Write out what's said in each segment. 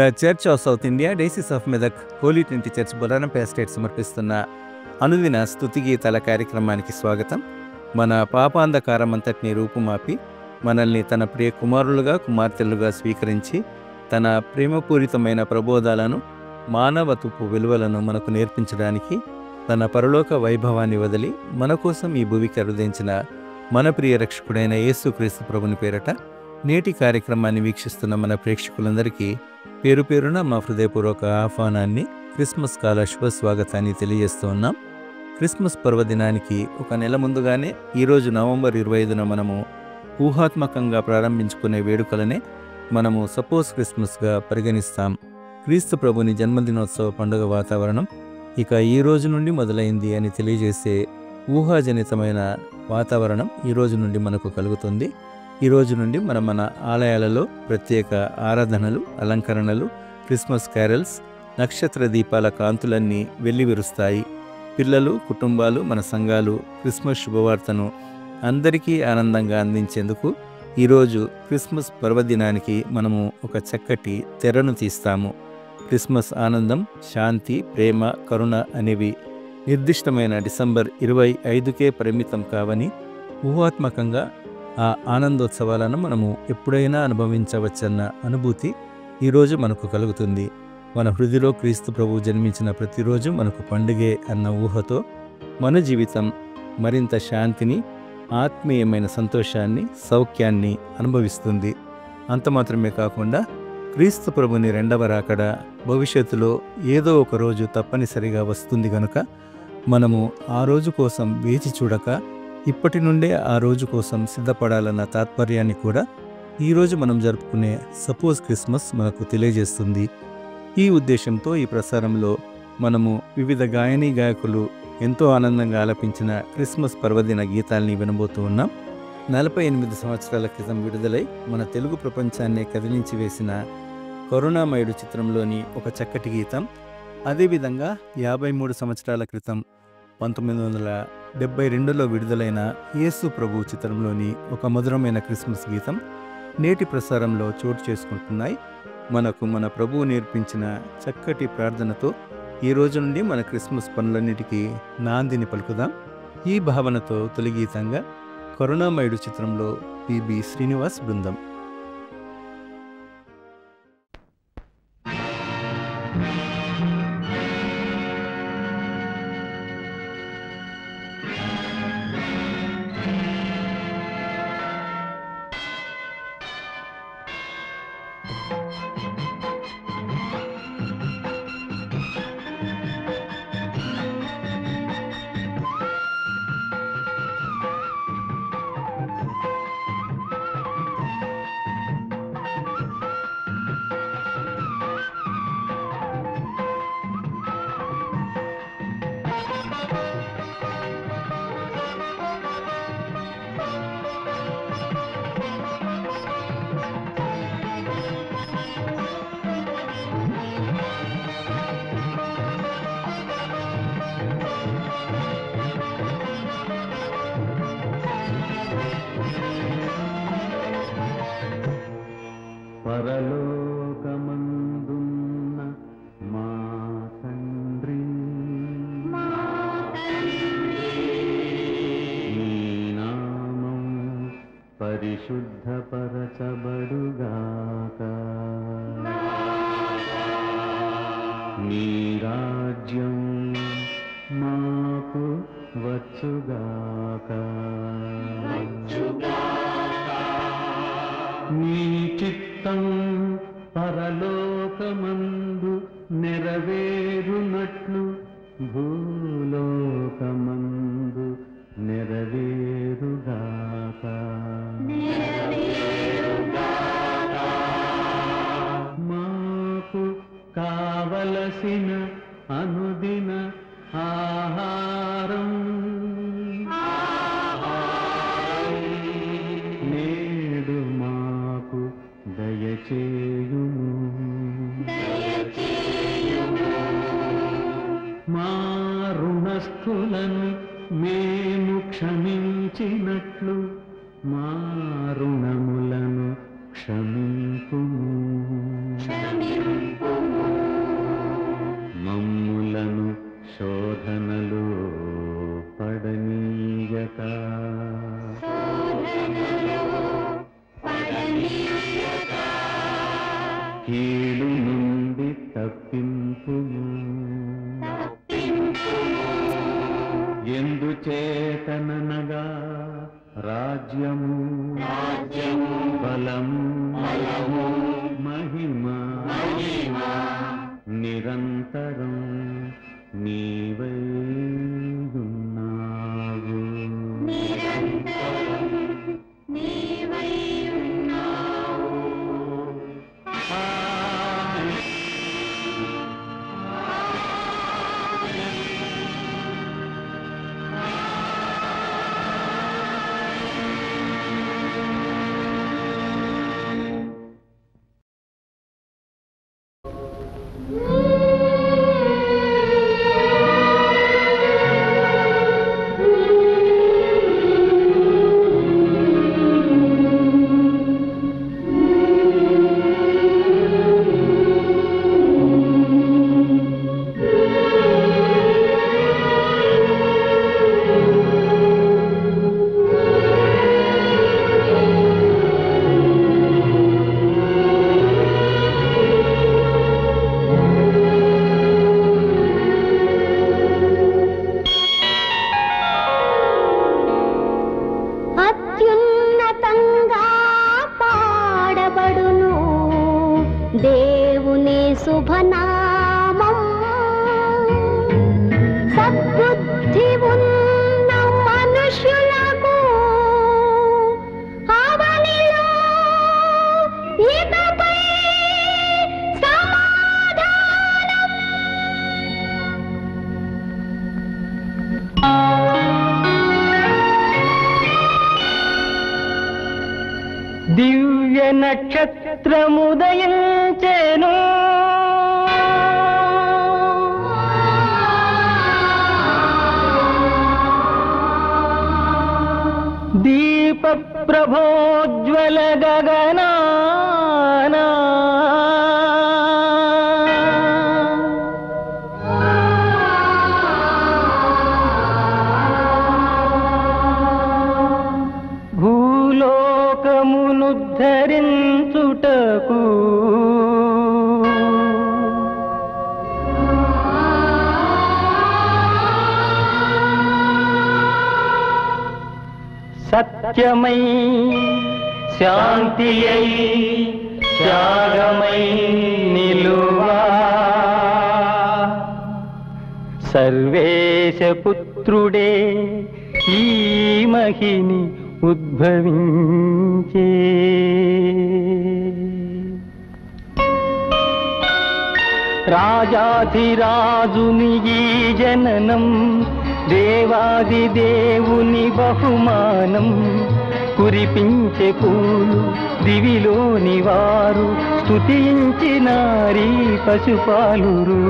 The Church of South India Diocese of Medak Holy Trinity Church Bolarampet state సమర్పిస్తున్న అనుదిన స్తుతి గీతాల కార్యక్రమానికి స్వాగతం. మన పాపాంధకారం అంతటిని రూపుమాపి మనల్ని తన ప్రియ కుమారులుగా కుమార్తెలుగా స్వీకరించి తన ప్రేమపూరితమైన ప్రబోధాలను మానవత్వపు విలువలను మనకు నేర్పించడానికి తన పరలోక వైభవాన్ని వదిలి మన కోసం ఈ భూమికి అరుదించిన మన ప్రియ రక్షకుడైన యేసుక్రీస్తు ప్రభుని పేరట నేటి కార్యక్రమాన్ని వీక్షిస్తున్న మన ప్రేక్షకులందరికీ పేరు పేరున మా హృదయపూర్వక ఆహ్వానాన్ని, క్రిస్మస్ కాల శుభ స్వాగతాన్ని తెలియజేస్తూ ఉన్నాం. క్రిస్మస్ పర్వదినానికి ఒక నెల ముందుగానే ఈరోజు నవంబర్ 25న మనము ఊహాత్మకంగా ప్రారంభించుకునే వేడుకలనే మనము సపోజ్ క్రిస్మస్గా పరిగణిస్తాం. క్రీస్తు ప్రభుని జన్మదినోత్సవ పండుగ వాతావరణం ఇక ఈ రోజు నుండి మొదలైంది అని తెలియజేసే ఊహాజనితమైన వాతావరణం ఈ రోజు నుండి మనకు కలుగుతుంది. ఈ రోజు నుండి మన ఆలయాలలో ప్రత్యేక ఆరాధనలు, అలంకరణలు, క్రిస్మస్ క్యారల్స్, నక్షత్ర దీపాల కాంతులన్నీ వెల్లివిరుస్తాయి. పిల్లలు, కుటుంబాలు, మన సంఘాలు క్రిస్మస్ శుభవార్తను అందరికీ ఆనందంగా అందించేందుకు ఈరోజు క్రిస్మస్ పర్వదినానికి మనము ఒక చక్కటి తెరను తీస్తాము. క్రిస్మస్ ఆనందం, శాంతి, ప్రేమ, కరుణ అనేవి నిర్దిష్టమైన డిసెంబర్ 25కే పరిమితం కావని, ఊహాత్మకంగా ఆ ఆనందోత్సవాలను మనము ఎప్పుడైనా అనుభవించవచ్చన్న అనుభూతి ఈరోజు మనకు కలుగుతుంది. మన హృదయలో క్రీస్తు ప్రభువు జన్మించిన ప్రతిరోజు మనకు పండుగే అన్న ఊహతో మన జీవితం మరింత శాంతిని, ఆత్మీయమైన సంతోషాన్ని, సౌఖ్యాన్ని అనుభవిస్తుంది. అంత మాత్రమే కాకుండా క్రీస్తు ప్రభుని రెండవ రాకడ భవిష్యత్తులో ఏదో ఒక రోజు తప్పనిసరిగా వస్తుంది గనుక మనము ఆ రోజు కోసం వేచి చూడక ఇప్పటి నుండే ఆ రోజు కోసం సిద్ధపడాలన్న తాత్పర్యాన్ని కూడా ఈరోజు మనం జరుపుకునే సపోజ్ క్రిస్మస్ మనకు తెలియజేస్తుంది. ఈ ఉద్దేశంతో ఈ ప్రసారంలో మనము వివిధ గాయనీ గాయకులు ఎంతో ఆనందంగా ఆలపించిన క్రిస్మస్ పర్వదిన గీతాల్ని వినబోతూ ఉన్నాం. 48 సంవత్సరాల క్రితం విడుదలై మన తెలుగు ప్రపంచాన్నే కదిలించి వేసిన కరుణామయుడు చిత్రంలోని ఒక చక్కటి గీతం, అదేవిధంగా 53 సంవత్సరాల క్రితం 1972లో విడుదలైన యేసు ప్రభు చిత్రంలోని ఒక మధురమైన క్రిస్మస్ గీతం నేటి ప్రసారంలో చోటు చేసుకుంటున్నాయి. మనకు మన ప్రభువు నేర్పించిన చక్కటి ప్రార్థనతో ఈ రోజు నుండి మన క్రిస్మస్ పనులన్నిటికీ నాందిని పలుకుదాం. ఈ భావనతో తొలి గీతంగా కరుణామయుడు చిత్రంలో పిబి శ్రీనివాస్ బృందం. పరలోకమందున్న మా తండ్రి, నీ నామం పరిశుద్ధపరచబడుగాక, నీ రాజ్యం మాకు వచ్చుగాక, నీ చిత్తం పరలోకమందు నెరవేరునట్లు భూలోకమందు నెరవేరుగాక. మాకు కావలసిన అనుదిన ఆహారం నేడు మాకు దయచేయుము. మా రుణస్థులను మేము క్షమించినట్లు మా రుణములను క్షమింపుము. ఎందుచేతననగా రాజ్యము బలం మహిమ నిరంతరం నీవై ఉన్నావు. దేవుని శుభనామం సద్బుద్ధి ఉన్న మనుష్యులకు అవనిలో ఇకపై సమాధానం. దివ్య నక్షత్రముదయించెను దీప ప్రభోజ్వల గగనానా భూలోకమునుద్ధరించుటకు సత్యమై శాంతియై త్యాగమై నిలువా సర్వేశ పుత్రుడే ఈ మహిని ఉద్భవించే. రాజాధిరాజుని ఈ జననం దేవాది దేవుని బహుమానం కురిపించే పూలు దివిలోని వారు స్తుతించినారీ పశుపాలురు.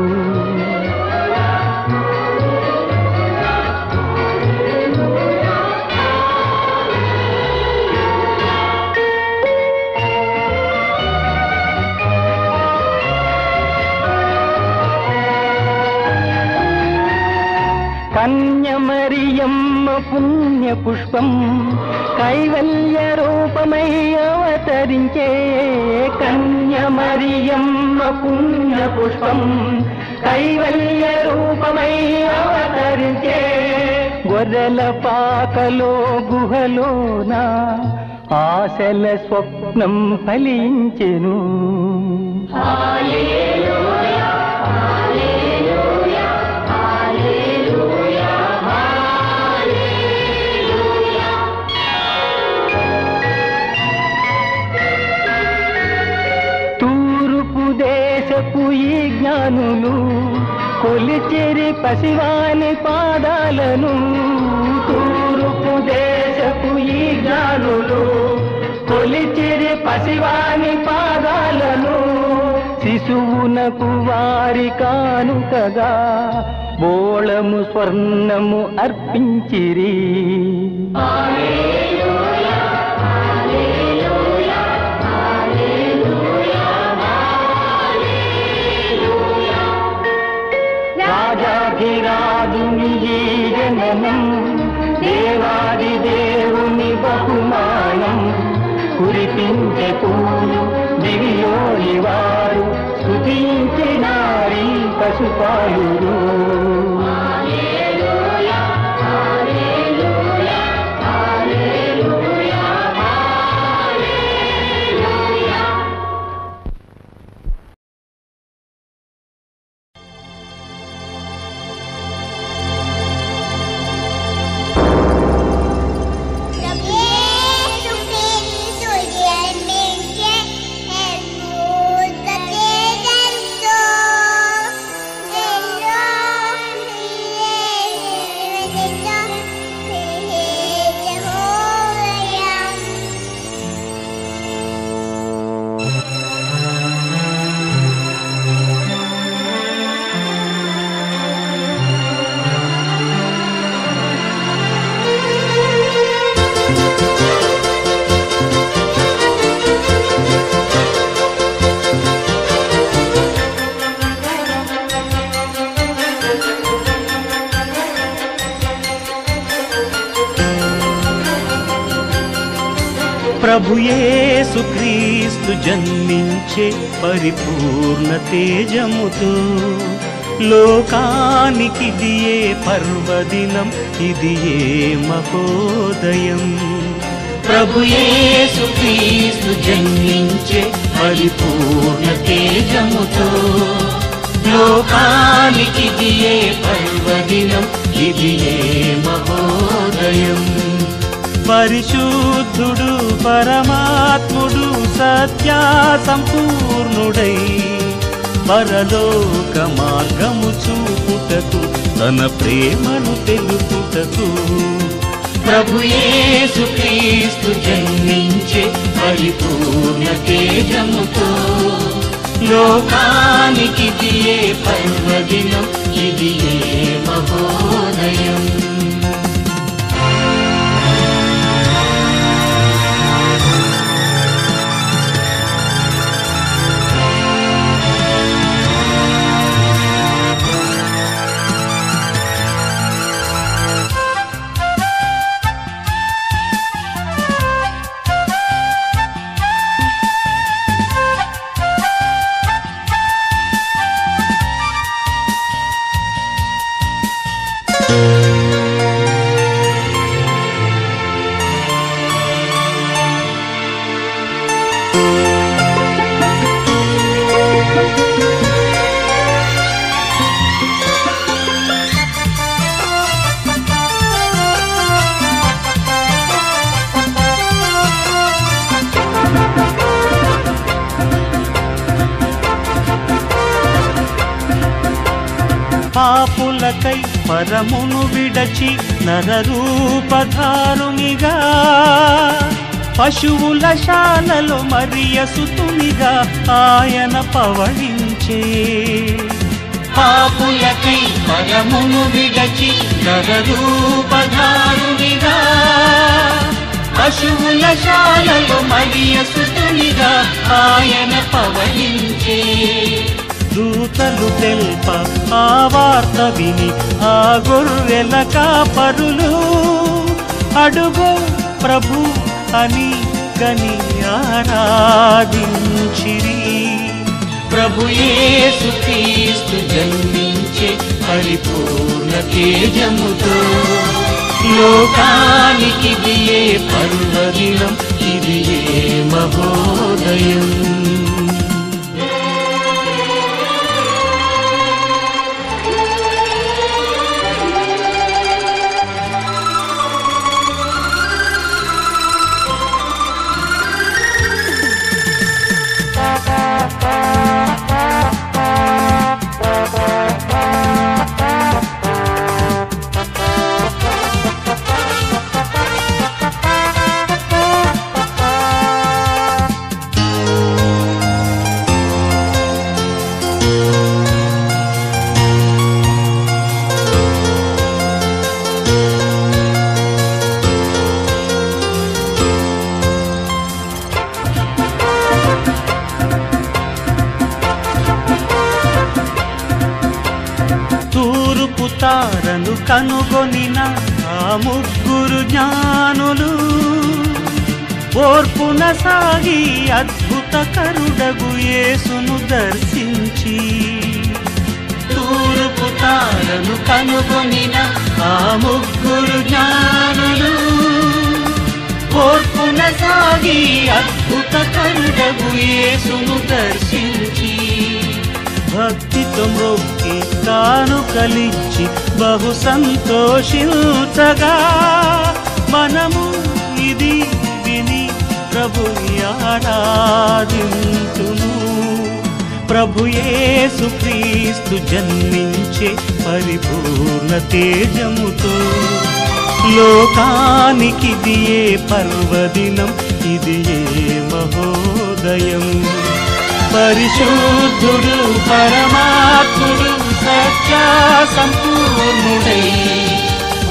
కన్యమరియమ్మ పుణ్య పుష్పం కైవల్య రూపమై అవతరించే. కన్యమరియమ్మ పుణ్య పుష్పం కైవల్య రూపమై అవతరించే. గొర్రెల పాకలో గుహలోన ఆశల స్వప్నం ఫలించెను. దేశపు ఈ జ్ఞానులు కొలిచెరి పసివాని పాదాలను. తూర్పు దేశపు ఈ జ్ఞానులు కొలిచెరి పసివాని పాదాలను. శిశువునకు వారి కానుకగా బోళము స్వర్ణము అర్పించిరి. రాజాధిరాజుని ఈ జననం దేవాది దేవుని బహుమానం కురిపించే పూలు దివిలోని వారు స్తుతించినారీ పశుపాలురు. ప్రభు యేసు క్రీస్తు జన్మించే పరిపూర్ణ తేజముతో లోకానికి దియే పర్వదినం, ఇది ఏ మహోదయం. ప్రభు యేసు క్రీస్తు జన్మించే పరిపూర్ణ తేజముతో లోకానికి దియే పర్వదినం, ఇది ఏ మహోదయం. పరిశుద్ధుడు పరమాత్ముడు సత్యా సంపూర్ణుడై పరలోక మార్గము చూపుటకు తన ప్రేమను తెలుపుటకు ప్రభు యేసు క్రీస్తు జన్మించే పరిపూర్ణ తేజముతో లోకానికి దియే పర్వదినం, ఇది ఏ మహోదయం. పాపులకై పరమును విడచి నరరూపధారునిగా పశువుల శాలలో మరియ సుతునిగా ఆయన పవళించే. పాపులకై పరమును విడచి నరరూపధారునిగా పశువుల శాలలో మరియ సుతునిగా ఆయన పవళించే. దూతలు తెల్ప ఆ వార్త విని ఆ గొర్రెల కాపరులు అడుగు ప్రభు అని గని ఆరాధించిరి. ప్రభు యేసు క్రీస్తు జన్మించే పరిపూర్ణ తేజముతో లోకానికి దియే పర్వదినం, ఇది ఏ మహోదయం. తారను కనుగొనిన ఆ ముగ్గురు జ్ఞానులు ఓర్పున సాగి అద్భుత కరుడగు యేసును దర్శించి కనుగొనిన ఆ ముగ్గురు జ్ఞానులు ఓర్పున సాగి అద్భుత కరుడగు యేసును దర్శించి భక్తితో మ్రొక్కి కానుకలిచ్చి బహు సంతోషించగా మనము ఇది విని ప్రభుని ఆరాధింతుము. ప్రభు యేసు క్రీస్తు జన్మించే పరిపూర్ణ తేజముతో లోకానికి ఇదియే పర్వదినం, ఇదియే మహోదయం. పరిశుద్ధుడు పరమాత్ముడు సత్య సంపూర్ణుడై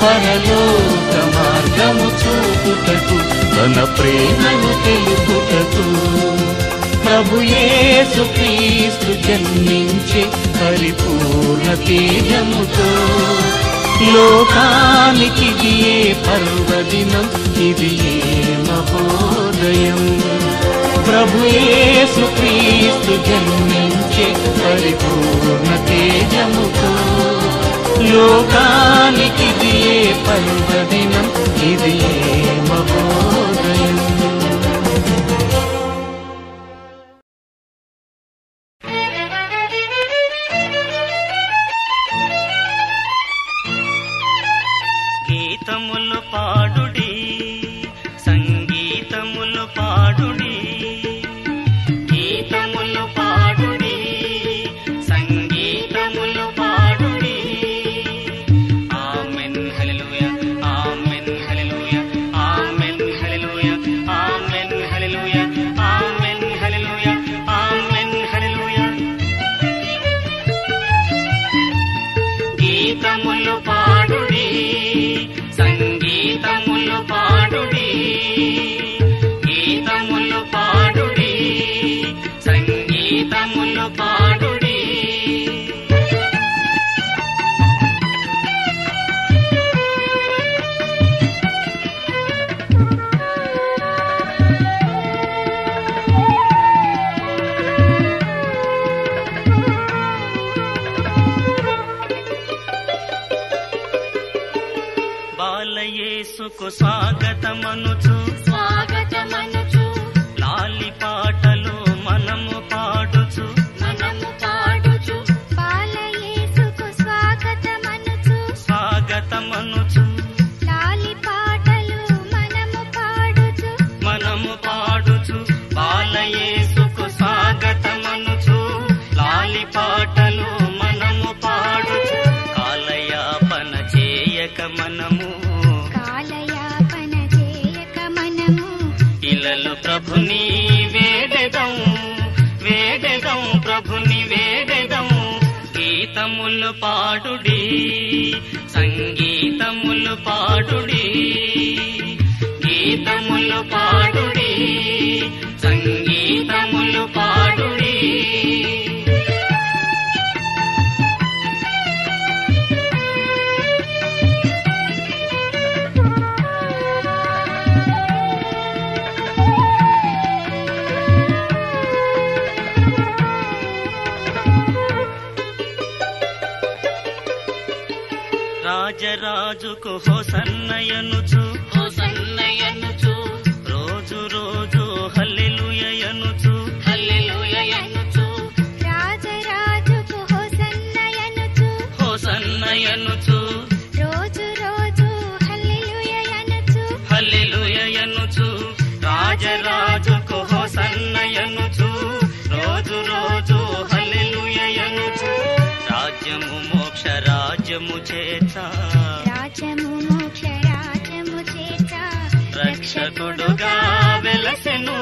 పరలోక మార్గము చూపుటకు తన ప్రేమను తెలుపుటకు ప్రభు యేసు క్రీస్తు జన్మించే పరిపూర్ణ తేజముతో లోకానికి ఇదియే పర్వదినం, ఇదియే మహోదయం. ప్రభు యేసు క్రీస్తు జన్మించే పరిపూర్ణ తేజముతో లోకానికి ఇదియే పర్వదినం, ఇదియే మహోదయం. గీతములు పాడుడి, సంగీతములు పాడుడి, గీతములు పాడుడి, సంగీతములు పాడుడి. Amen hallelujah, amen hallelujah, amen hallelujah, amen hallelujah, amen hallelujah, amen hallelujah. గీతములు పాడుడి, సంగీతములు పాడుడి, గీతములు పాడుడి, సంగీతములు పాడుడి. బాలయేసుకు స్వాగతమనుచు స్వాగతమనుచు లాలి పాటలు మనము పాడుచు మనము పాడుచు బాలయేసుకు స్వాగతమనుచు స్వాగతమనుచు లాలి పాటలు మనము పాడుచు మనము పాడుచు బాలయేసుకు స్వాగతమనుచు లాలి పాటలు మనము పాడుచు కాలయాపన చేయక మనము కాలయాపన చేయక మనము ఇలలు ప్రభుని వేడెదం, వేడెదం ప్రభుని వేడెదం. గీతములు పాడుడి, సంగీతములు పాడుడి, గీతములు పాడుడి, సంగీతములు పాడుడి. రాజరాజుకు హోసన్నయనుచు హోసన్నయనుచు రోజు రోజు హల్లెలూయయనుచు హల్లెలూయయనుచు రాజరాజుకు హోసన్నయనుచు హోసన్నయనుచు రోజు రోజు హల్లెలూయయనుచు హల్లెలూయయనుచు రాజరాజుకు హోసన్నయనుచు రోజు రోజు హల్లెలూయయనుచు రాజ్యము మోక్ష రాజ్యము చేత రాజ్యము మోక్ష రాజ్యము చేత రక్షకుడుగా వెలసెను,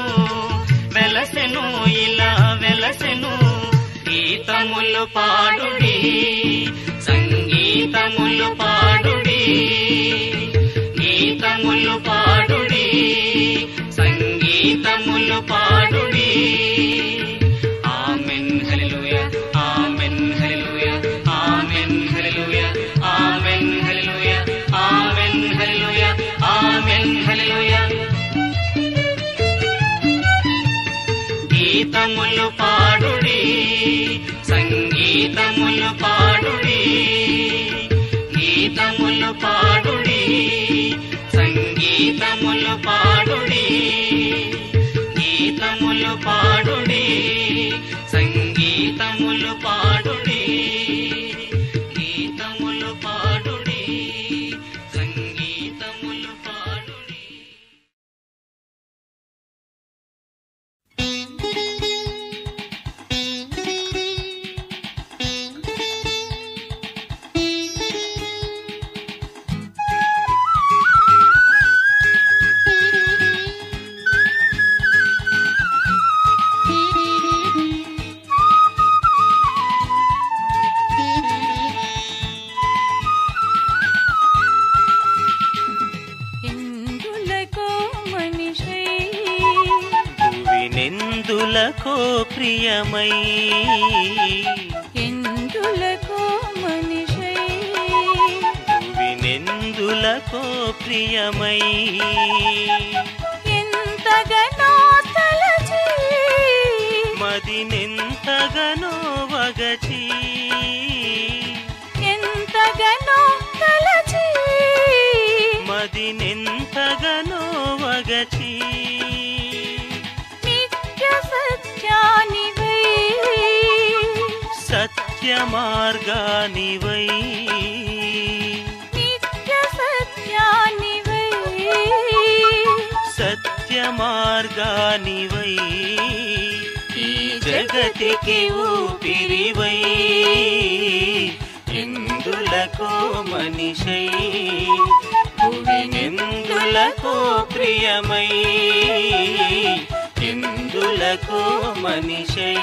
వెలసెను ఇలా వెలసెను. గీతములు పాడుడి, సంగీతములు పాడుడి, గీతములు పాడుడి, సంగీతములు పాడుడి. Amen hallelujah, amen hallelujah, amen hallelujah, amen hallelujah, amen hallelujah, amen hallelujah. గీతములు పాడుడి, సంగీతములు పాడుడి, సంగీతములు పాడుడి గీతములు పాడుడి సంగీతములు పాడుడి గీతములు పాడుడి సంగీతములు పాడుడి. ఎందులకో ప్రియమై ఎందులకో మనిషై భువినెందులకో ప్రియమై ఎంతగానో తలచి మదినెంతగానో వగచి ఎంతగానో తలచి మదినెంతగానో వగచి సత్యానివై సత్య మార్గానివై నిత్య సత్యానివై సత్య మార్గానివై ఈ జగతికి ఊపిరివై ఎందులకో మనిషై భువినెందులకో ప్రియమై ఎందులకో మనిషై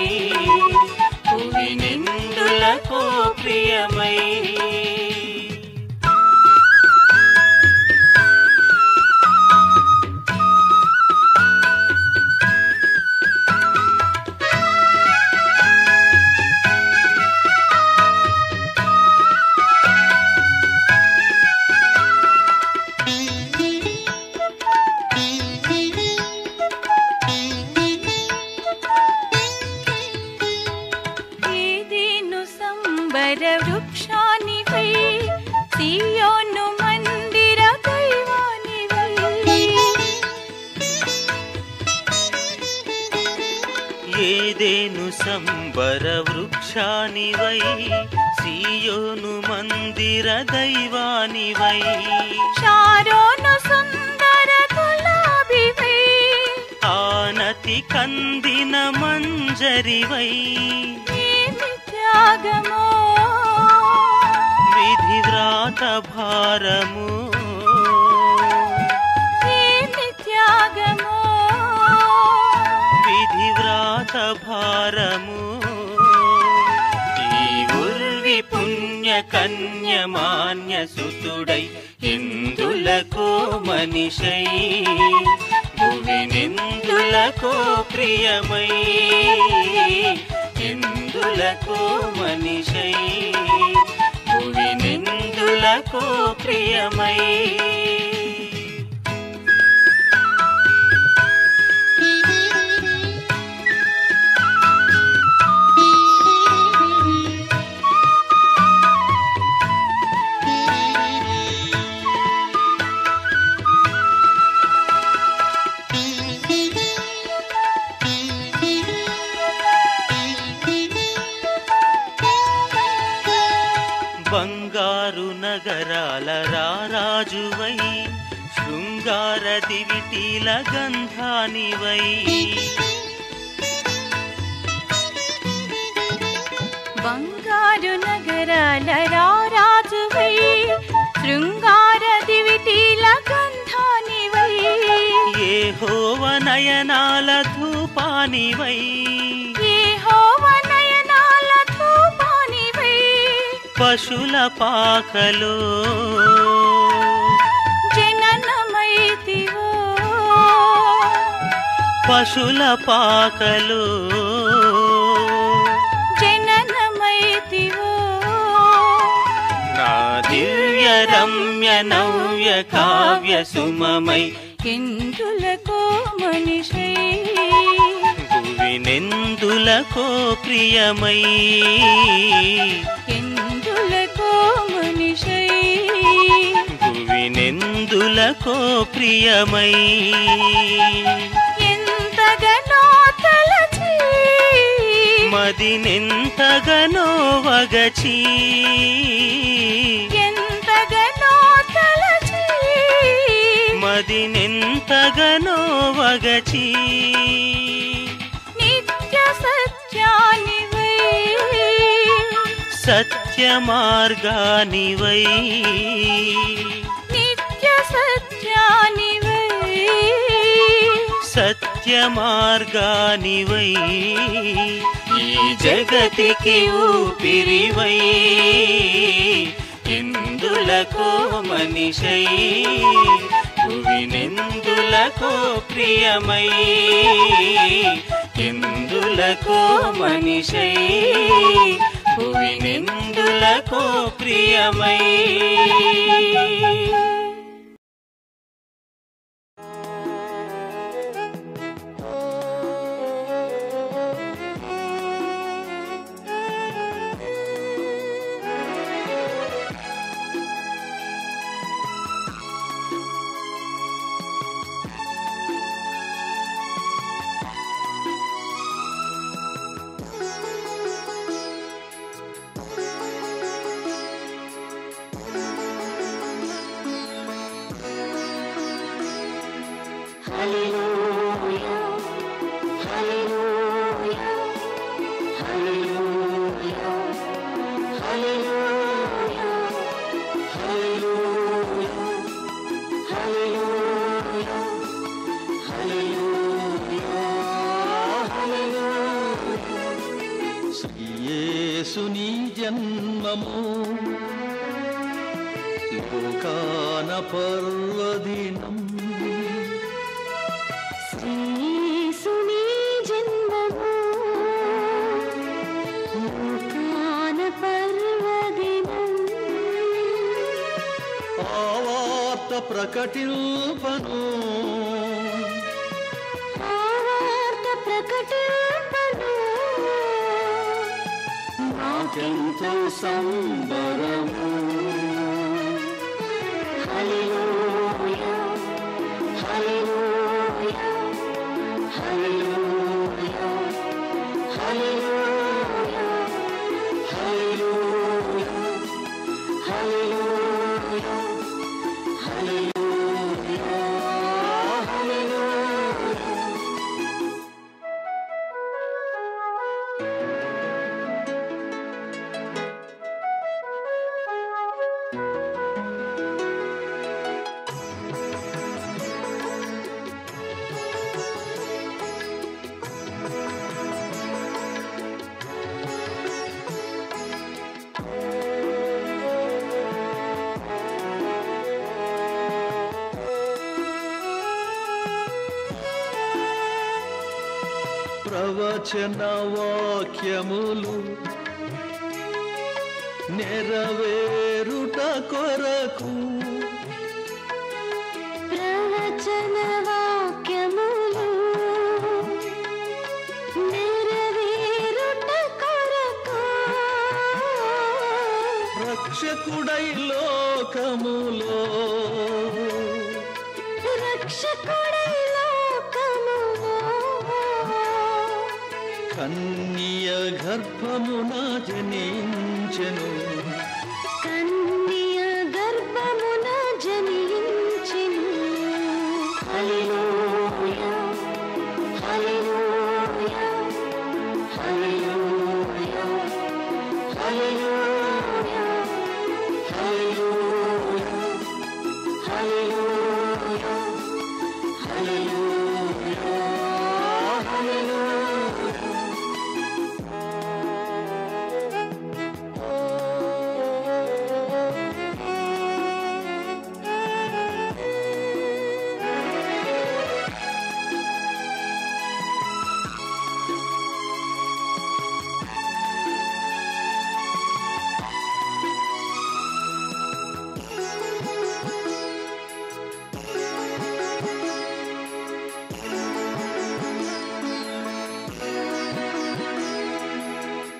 భువినెందులకో ప్రియమై వృక్షానివై సియోను మందిర దైవానివై ఏదేను సంబర వృక్షానివై సియోను మందిర దైవానివై షారోను సుందర గులాబివై ఆనతి కందిన మంజరివై త్యాగమో విధివ్రాత భారము త్యాగమో విధివ్రాత భారము ఈ ఉర్వి పుణ్య కన్యమాన్య సుతుడై ఎందులకో మనిషై భువినెందులకో ప్రియమై ఎందులకో మనిషై భువినెందులకో ప్రియమై బంగారు నగరాల రారాజువై శృంగార దివిటీల గంధానివై బంగారు నగరాల రారాజువై శృంగార దివిటీల గంధానివై యెహోవ నయనాల ధూపానివై యెహోవ నయనాల ధూపానివై పశుల పాకలో జననమైతివో పశుల పాకలో జననమైతివో నా దివ్య రమ్య నవ్య కావ్య సుమమై ఎందులకో మనిషై భువినెందులకో ప్రియమై ఎందులకో మనిషై భువినెందులకో పశులకో ప్రియమై ఎంతగనో తలచి మదినెంతగనో వగచి ఎంతగనో తలచి మదినెంతగనో వగచి నిత్య సత్యానివై సత్య మార్గానివై నిత్య సత్యానివై సత్య మార్గానివై ఈ జగతికి ఊపిరివై ఎందులకో మనిషై భువినెందులకో ప్రియమై ఎందులకో మనిషై భువినెందులకో ప్రియమై యేసుని జన్మము లోకాన పర్వదినం శ్రీయేసుని జన్మము లోకాన పర్వదినం ఆ వార్త ప్రకటింపను ఆ వార్త ప్రకటింపను నాకెంతో సంబరము హల్లెలూయా హల్లెలూయా హల్లెలూయా హల్లెలూయా హల్లెలూయా హల్లెలూయా హల్లెలూయా హల్లెలూయా ప్రవచన వాక్యములు నెరవేరుట కొరకు ప్రవచన వాక్యములు నెరవేరుట కొరకు రక్షకుడై లోకములో రక్షకుడై లోకములో కన్య గర్భమున జనించెను కన్య గర్భమున జనించెను హల్లెలూయా హల్లెలూయా హల్లెలూయా హల్లెలూయా హల్లెలూయా హల్లెలూయా హల్లెలూయా హల్లెలూయా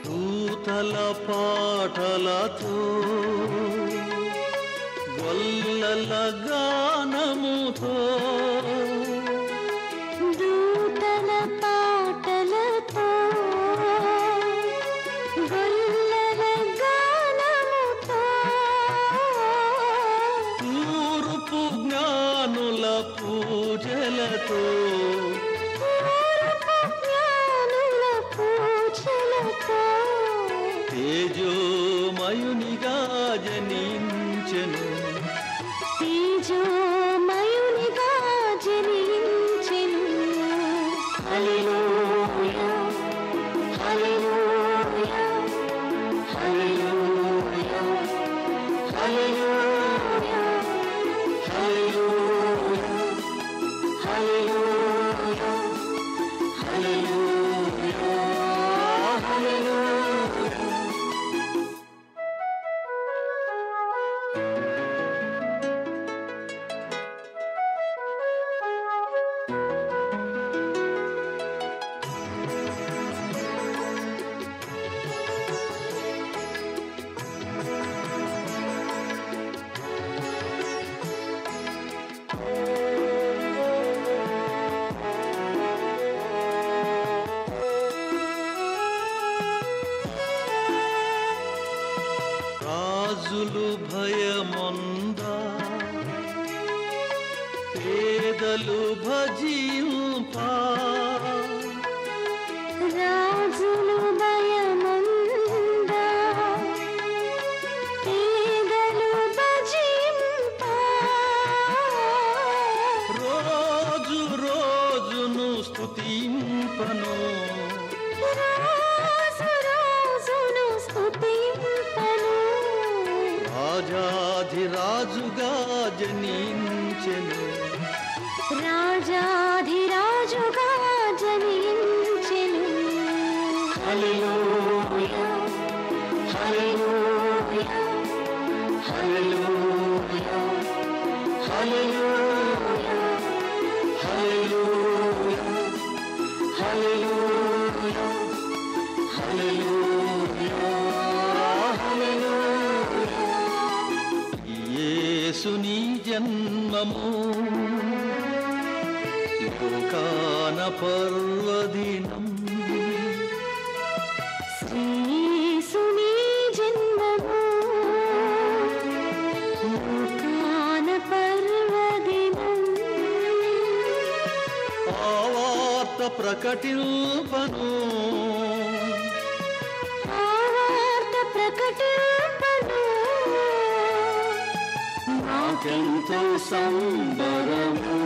దూతల పాటలతో గొల్లల దూతల గానముతో దూతల పాటలతో గొల్లల గానముతో తూర్పు జ్ఞానుల పూజలతో జ్ఞానుల పూజలతో తేజోమయునిగా జనించెను తేజోమయునిగా జనించెను. హల్లెలూయా హల్లెలూయా హల్లెలూయా హల్లెలూయా హల్లెలూయా హల్లెలూయా హల్లెలూయా హల్లెలూయా. రాజులు భయముందా పేదలు భజింపా రాజులు భయముందా పేదలు భజింపా రోజు రోజును స్తుతింపను రాజు రాజును స్తుతింపను. రాజాధిరాజుగా జనించెను రాజాధిరాజుగా జనించెను. హల్లెలూయా హల్లెలూయా హల్లెలూయా హల్లెలూయా హల్లెలూయా హల్లెలూయా హల్లెలూయా హల్లెలూయా. యేసుని జన్మము లోకాన పర్వదినం శ్రీయేసుని జన్మము లోకాన పర్వదినం. ఆ వార్త ప్రకటింపను ఆ వార్త ప్రకటింపను. నాకెంతో సంబరము